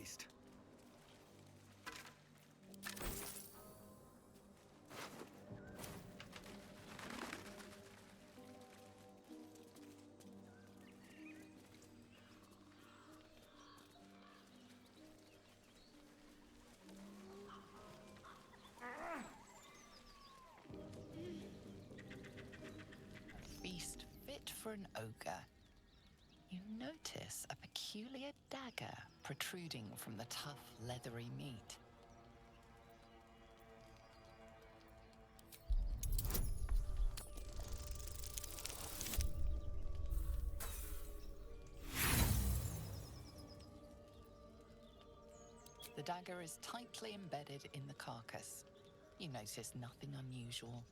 feast. Feast fit for an ogre. You notice a peculiar dagger protruding from the tough, leathery meat. The dagger is tightly embedded in the carcass. You notice nothing unusual.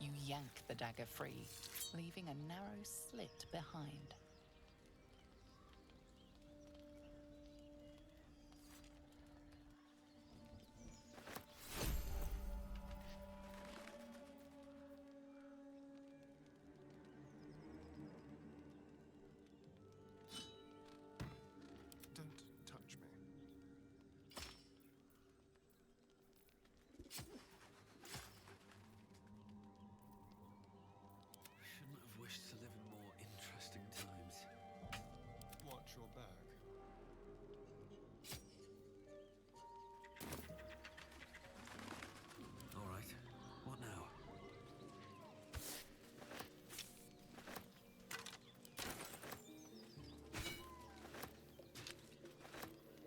You yank the dagger free, leaving a narrow slit behind. Don't touch me. Shouldn't have wished to live in more interesting times. Watch your back. All right, what now?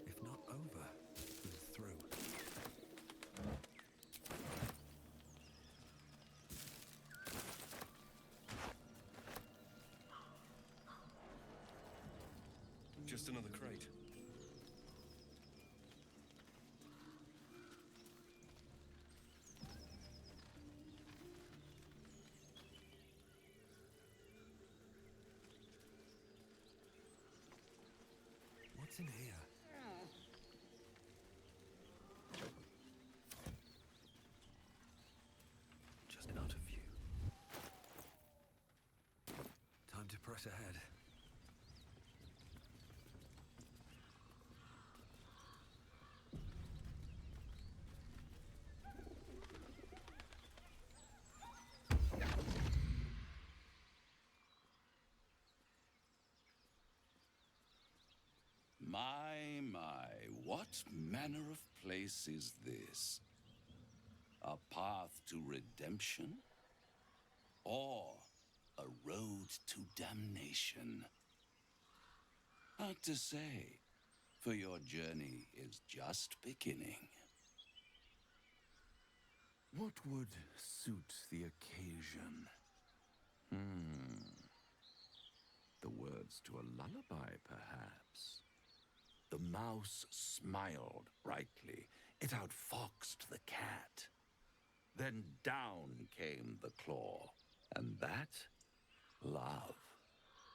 If not over, then through. Just another crate. What's in here? Just out of view. Time to press ahead. My, what manner of place is this? A path to redemption? Or a road to damnation? Hard to say, for your journey is just beginning. What would suit the occasion? The words to a lullaby, perhaps. The mouse smiled brightly. It outfoxed the cat. Then down came the claw. And that, love,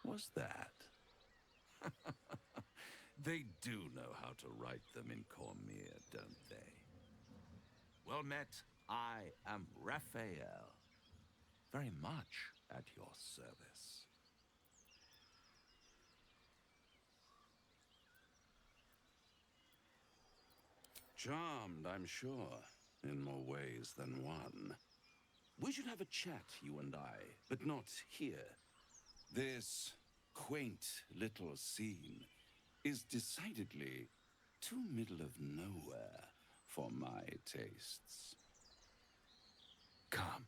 was that. They do know how to write them in Cormier, don't they? Well met, I am Raphael. Very much at your service. Charmed, I'm sure, in more ways than one. We should have a chat, you and I, but not here. This quaint little scene is decidedly too middle of nowhere for my tastes. Come.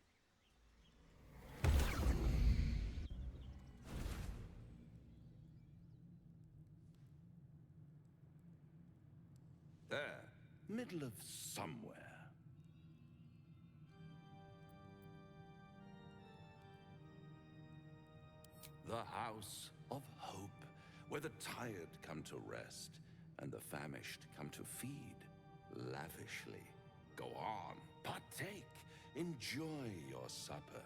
There, middle of somewhere. The house of hope, where the tired come to rest and the famished come to feed. lavishly. Go on, partake, enjoy your supper.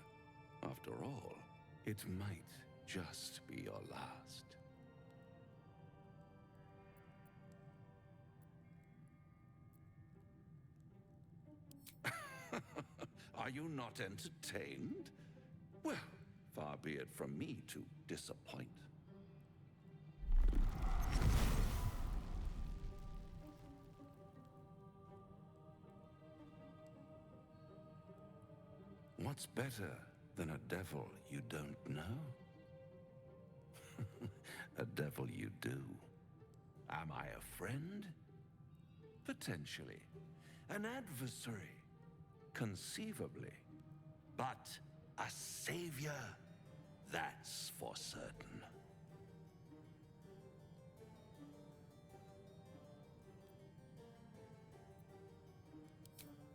After all, it might just be your last. Are you not entertained? Well, far be it from me to disappoint. What's better than a devil you don't know? A devil you do. Am I a friend? Potentially. An adversary? Conceivably. But a savior? That's for certain.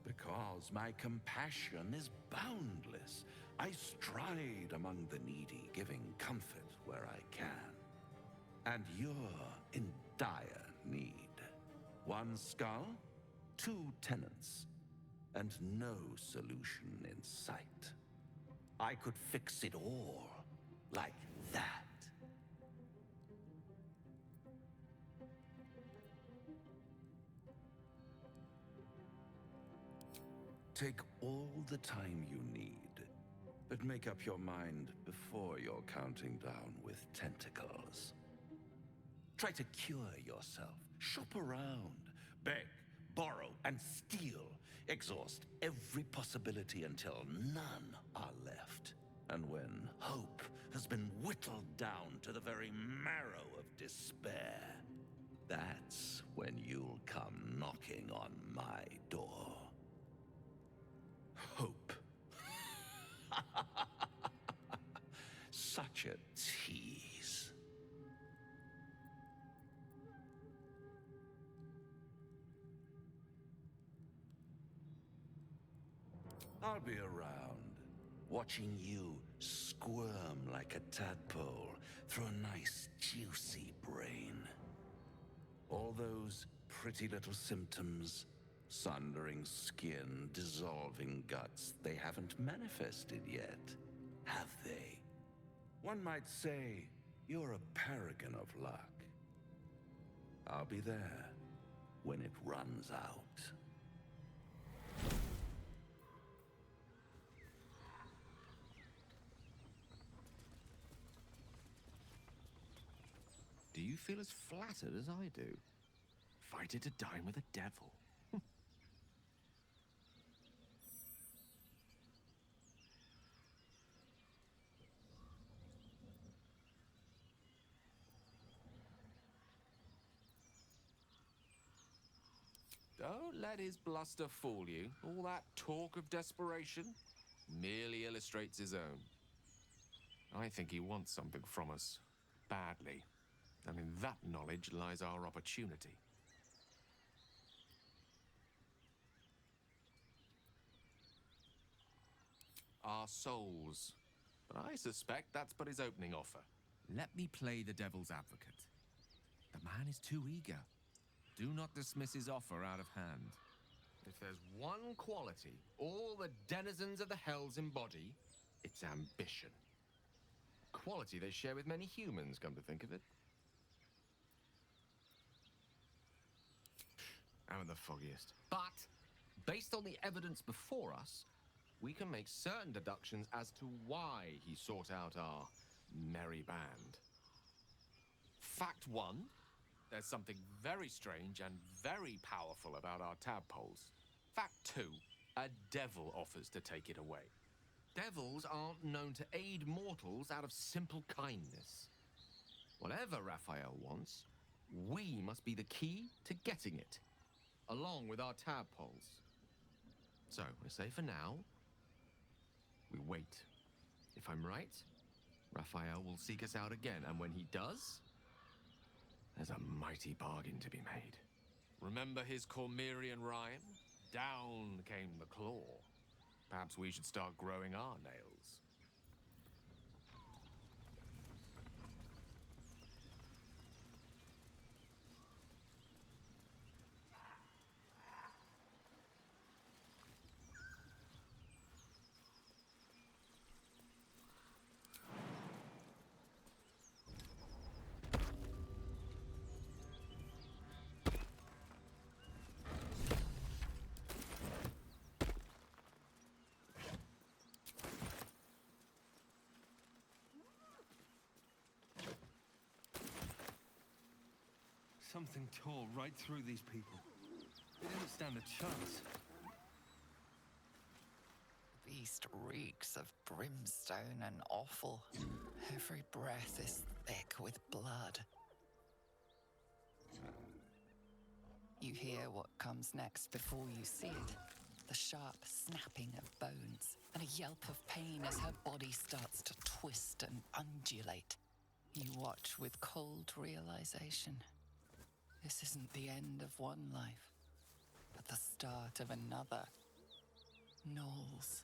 Because my compassion is boundless. I stride among the needy, giving comfort where I can. And you're in dire need. One skull, two tenants, and no solution in sight. I could fix it all, like that. Take all the time you need, but make up your mind before you're counting down with tentacles. Try to cure yourself. Shop around. Beg, borrow, and steal. Exhaust every possibility until none are left. And when hope has been whittled down to the very marrow of despair, that's when you'll come knocking on my door. Hope. Such a tease. I'll be around, watching you squirm like a tadpole through a nice, juicy brain. All those pretty little symptoms, sundering skin, dissolving guts, they haven't manifested yet, have they? One might say you're a paragon of luck. I'll be there when it runs out. Do you feel as flattered as I do? Invited to dine with a devil. Don't let his bluster fool you. All that talk of desperation merely illustrates his own. I think he wants something from us, badly. And in that knowledge lies our opportunity. Our souls. But I suspect that's but his opening offer. Let me play the devil's advocate. The man is too eager. Do not dismiss his offer out of hand. If there's one quality all the denizens of the hells embody, it's ambition. Quality they share with many humans, come to think of it. I'm in the foggiest. But, based on the evidence before us, we can make certain deductions as to why he sought out our merry band. Fact one, there's something very strange and very powerful about our tadpoles. Fact two, a devil offers to take it away. Devils aren't known to aid mortals out of simple kindness. Whatever Raphael wants, we must be the key to getting it, along with our tadpoles. So, I say for now, we wait. If I'm right, Raphael will seek us out again, and when he does, there's a mighty bargain to be made. Remember his Cormyrean rhyme? Down came the claw. Perhaps we should start growing our nails. something tore right through these people. They didn't stand a chance. The beast reeks of brimstone and offal. Every breath is thick with blood. You hear what comes next before you see it. The sharp snapping of bones and a yelp of pain as her body starts to twist and undulate. You watch with cold realization. This isn't the end of one life, but the start of another. Gnolls,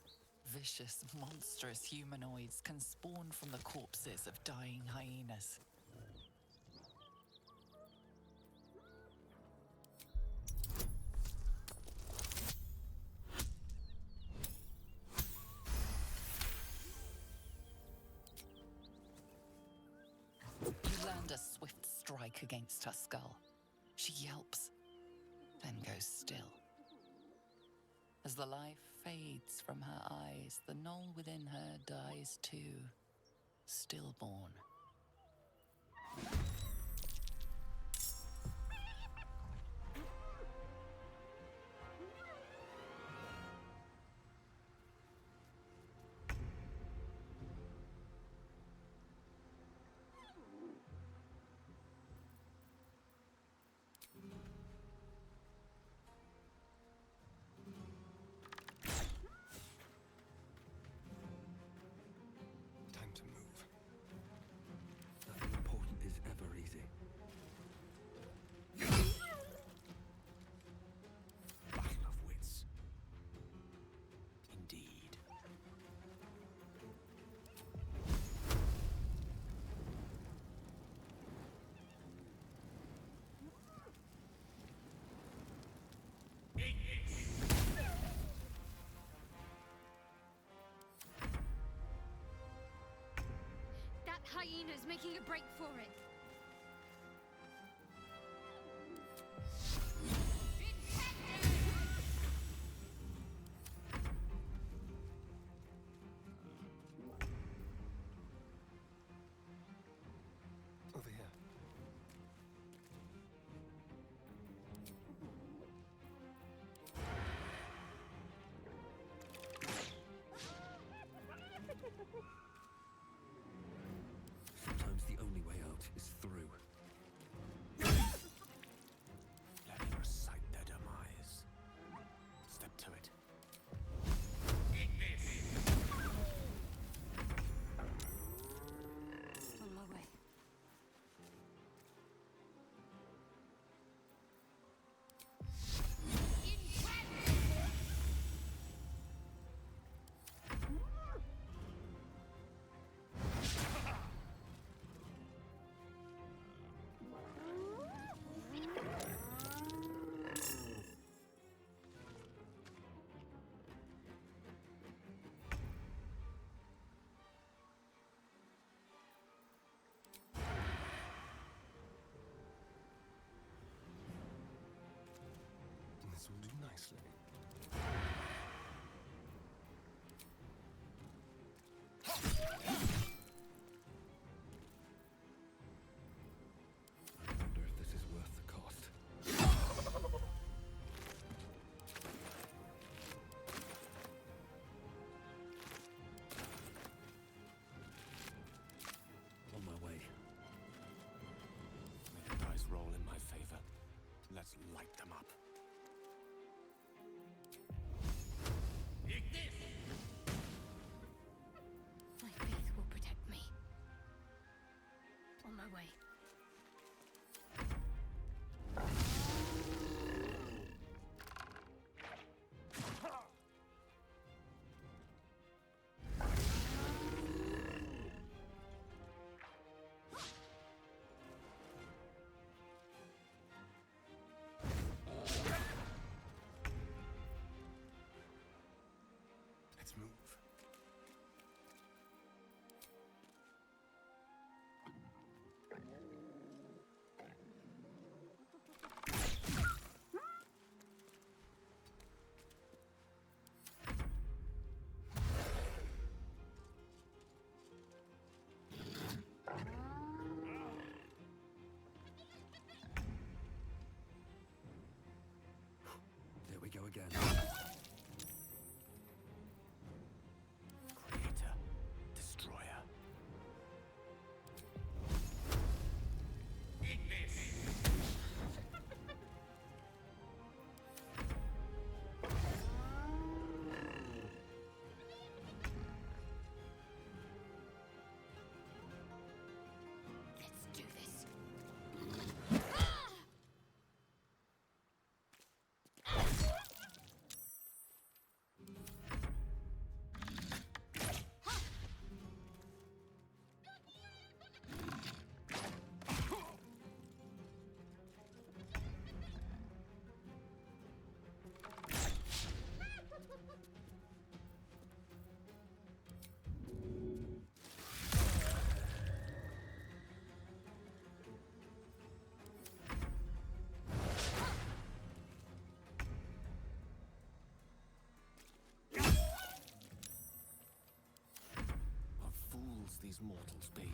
vicious, monstrous humanoids can spawn from the corpses of dying hyenas. You land a swift strike against her skull. She yelps, then goes still. As the life fades from her eyes, the gnoll within her dies too, stillborn. Time to move. Nothing important is ever easy. Battle of wits. Indeed. That hyena's making a break for it. Over here. Sometimes the only way out is through. Let me recite their demise. Step to it. On my way. This will do nicely. I wonder if this is worth the cost. On my way. May the dice roll in my favor. Let's light them up. My faith will protect me. On my way. again. Creator, destroyer. Let's do this. What fools these mortals be.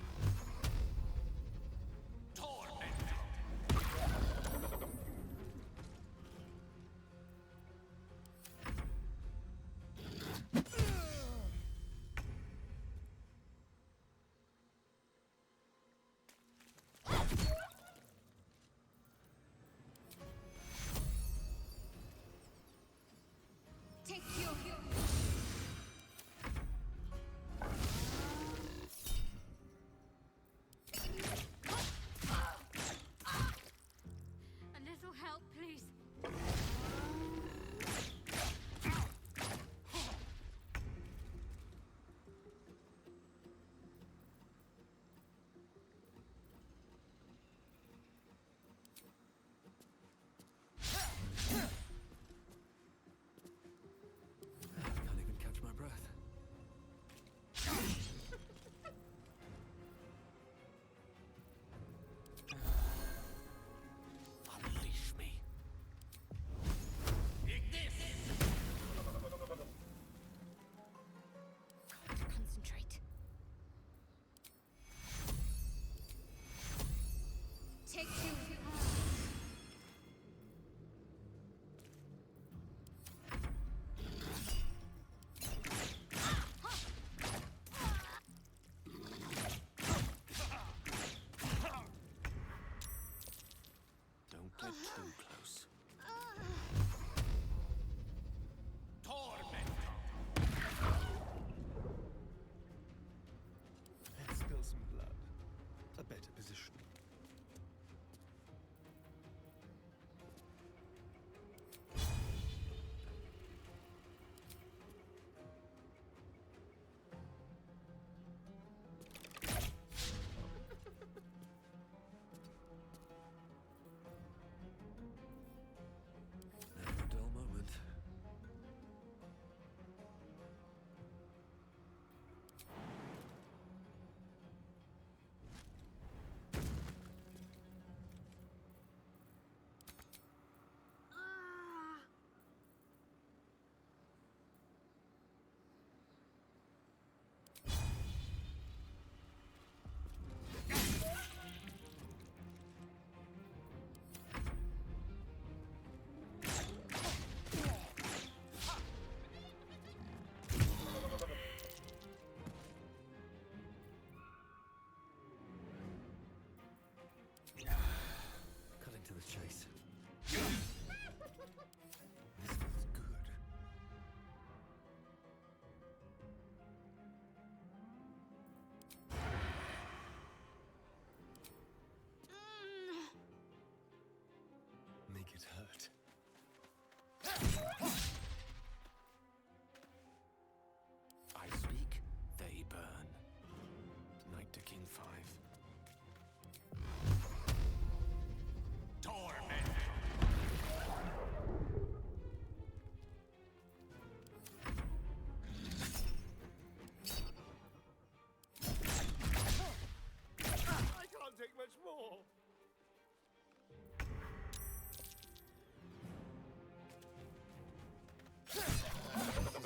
Take your... A little help, please. Can't even catch my breath. Unleash me. Got to concentrate. Take you. Don't get too close. Let's spill some blood. A better position. Never a dull moment. Cutting to the chase. This feels good. Make it hurt. I speak, they burn. Knight to King 5. I can't take much more. This is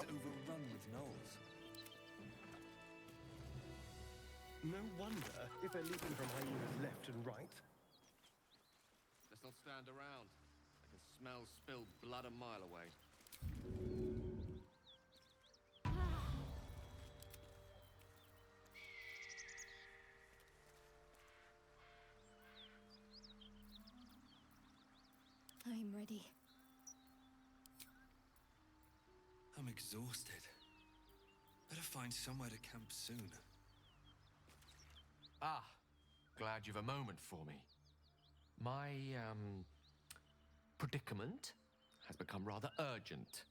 overrun with gnolls. No wonder if they're leaping from hyenas left and right. Let's not stand around. I can smell spilled blood a mile away. I'm ready. I'm exhausted. Better find somewhere to camp soon. Ah, glad you've a moment for me. My, predicament has become rather urgent.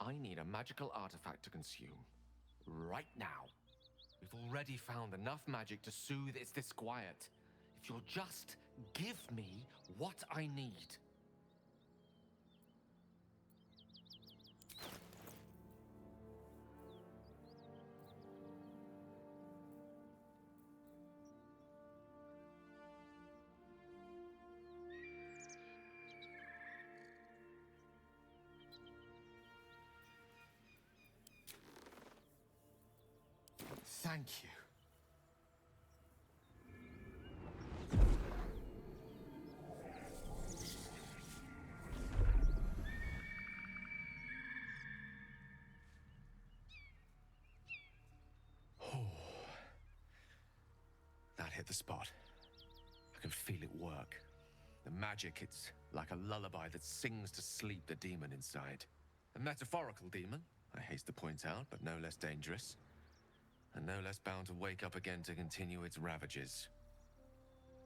I need a magical artifact to consume. Right now. We've already found enough magic to soothe its disquiet. If you'll just give me what I need. Thank you. Oh. That hit the spot. I can feel it work. The magic, it's like a lullaby that sings to sleep the demon inside. A metaphorical demon, I haste to point out, but no less dangerous. And no less bound to wake up again to continue its ravages.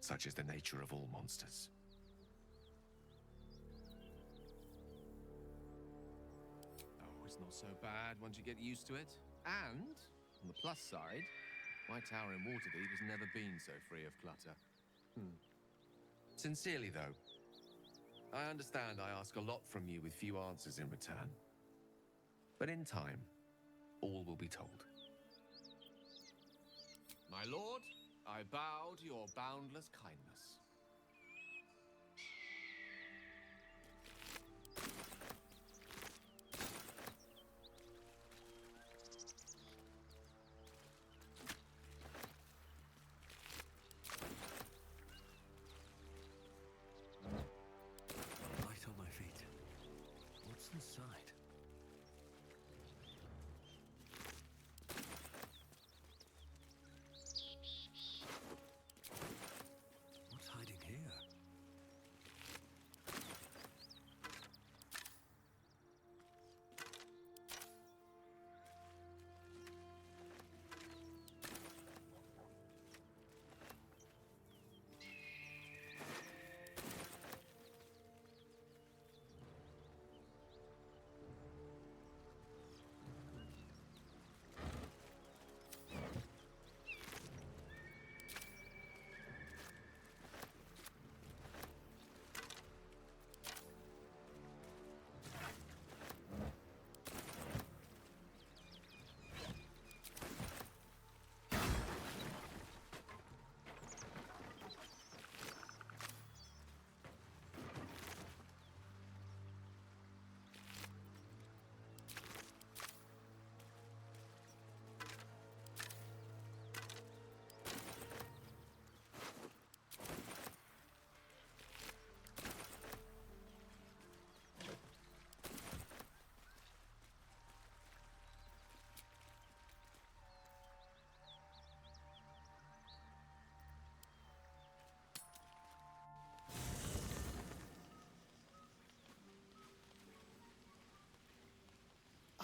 Such is the nature of all monsters. Oh, it's not so bad once you get used to it. And, on the plus side, my tower in Waterdeep has never been so free of clutter. Sincerely, though, I understand I ask a lot from you with few answers in return. But in time, all will be told. My lord, I bow to your boundless kindness. Light on my feet. What's inside? What's hiding here?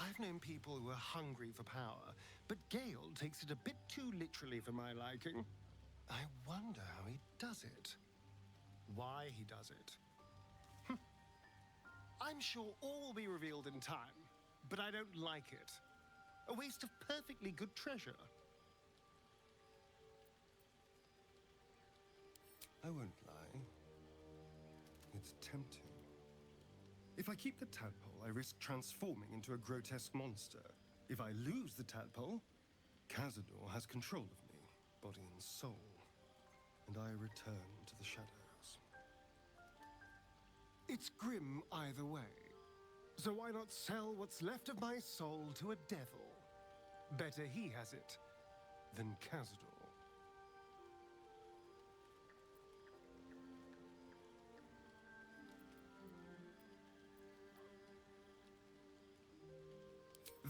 I've known people who are hungry for power, but Gale takes it a bit too literally for my liking. I wonder how he does it. Why he does it. I'm sure all will be revealed in time, but I don't like it. A waste of perfectly good treasure. I won't lie. It's tempting. If I keep the tadpole, I risk transforming into a grotesque monster. If I lose the tadpole, Cazador has control of me, body and soul, and I return to the shadows. It's grim either way. So why not sell what's left of my soul to a devil? Better he has it than Cazador.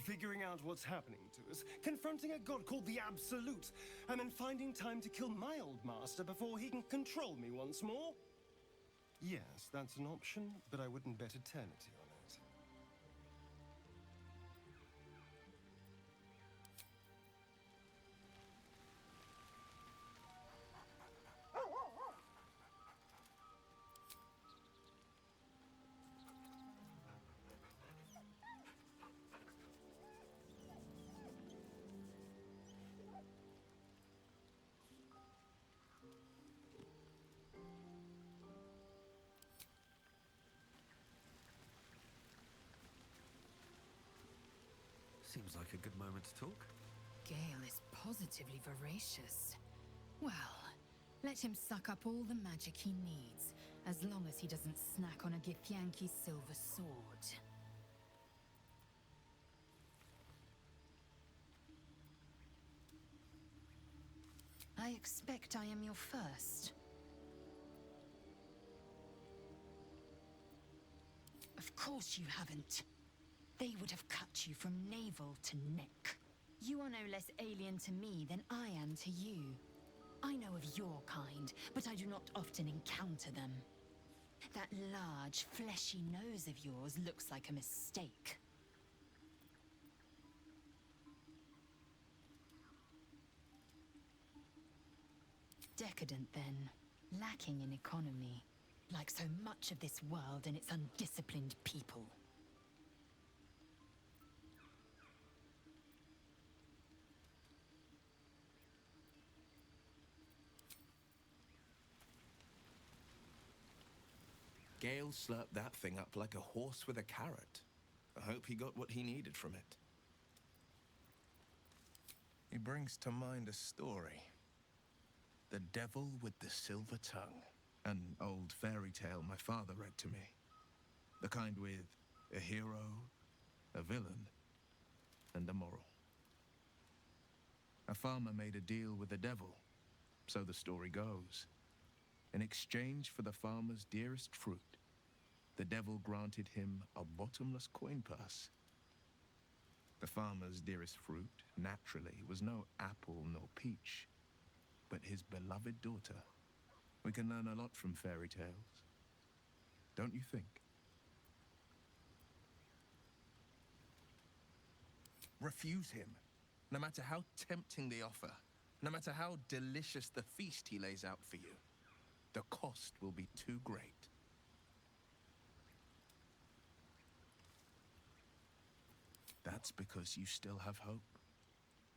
figuring out what's happening to us, confronting a god called the Absolute, and then finding time to kill my old master before he can control me once more? Yes, that's an option, but I wouldn't bet eternity on it. Seems like a good moment to talk. Gale is positively voracious. Well, let him suck up all the magic he needs, as long as he doesn't snack on a Githyanki silver sword. I expect I am your first. Of course you haven't. They would have cut you from navel to neck. You are no less alien to me than I am to you. I know of your kind, but I do not often encounter them. That large, fleshy nose of yours looks like a mistake. Decadent, then. Lacking in economy. Like so much of this world and its undisciplined people. Gale slurped that thing up like a horse with a carrot. I hope he got what he needed from it. He brings to mind a story. The Devil with the Silver Tongue. An old fairy tale my father read to me. The kind with a hero, a villain, and a moral. A farmer made a deal with the devil, so the story goes. In exchange for the farmer's dearest fruit, the devil granted him a bottomless coin purse. The farmer's dearest fruit, naturally, was no apple nor peach, but his beloved daughter. We can learn a lot from fairy tales, don't you think? Refuse him, no matter how tempting the offer, no matter how delicious the feast he lays out for you. The cost will be too great. That's because you still have hope.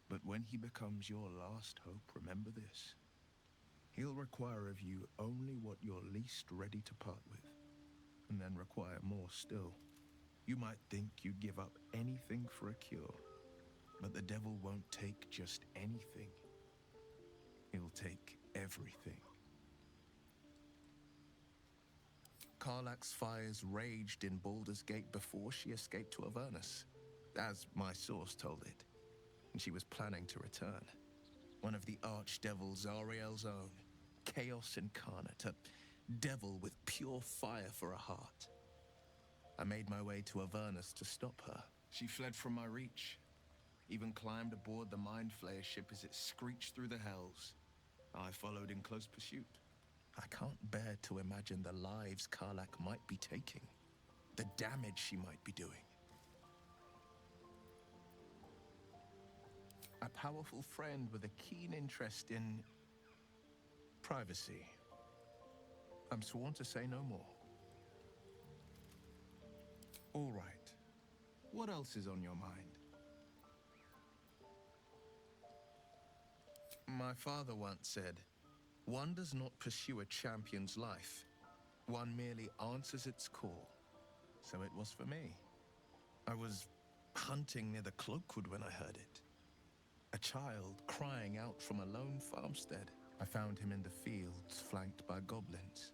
But when he becomes your last hope, remember this. He'll require of you only what you're least ready to part with, and then require more still. You might think you'd give up anything for a cure, but the devil won't take just anything. He'll take everything. Karlach's fires raged in Baldur's Gate before she escaped to Avernus, as my source told it, and she was planning to return. One of the archdevils Zariel's own, chaos incarnate, a devil with pure fire for a heart. I made my way to Avernus to stop her. She fled from my reach, even climbed aboard the Mind Flayer ship as it screeched through the hells. I followed in close pursuit. I can't bear to imagine the lives Karlach might be taking, the damage she might be doing. A powerful friend with a keen interest in privacy. I'm sworn to say no more. All right. What else is on your mind? My father once said, one does not pursue a champion's life. One merely answers its call. So it was for me. I was hunting near the Cloakwood when I heard it. A child crying out from a lone farmstead. I found him in the fields, flanked by goblins.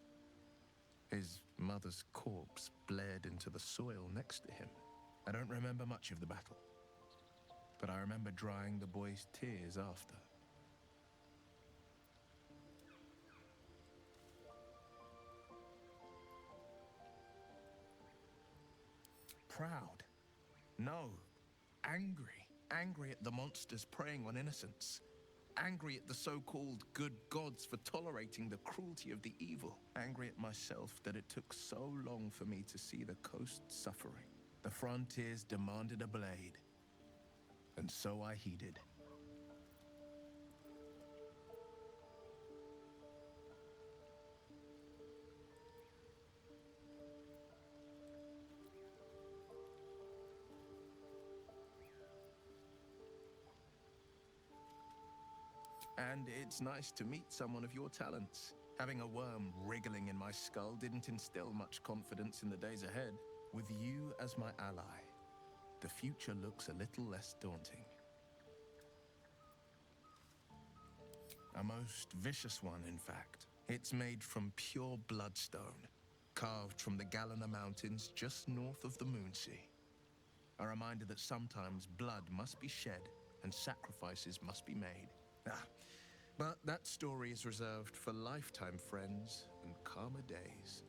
His mother's corpse blared into the soil next to him. I don't remember much of the battle, but I remember drying the boy's tears after. Proud? No, angry. Angry at the monsters preying on innocents. Angry at the so-called good gods for tolerating the cruelty of the evil. Angry at myself that it took so long for me to see the coast suffering. The frontiers demanded a blade, and so I heeded. And it's nice to meet someone of your talents. Having a worm wriggling in my skull didn't instill much confidence in the days ahead. With you as my ally, the future looks a little less daunting. A most vicious one, in fact. It's made from pure bloodstone, carved from the Galena Mountains just north of the Moonsea. A reminder that sometimes blood must be shed and sacrifices must be made. But that story is reserved for lifetime friends and calmer days.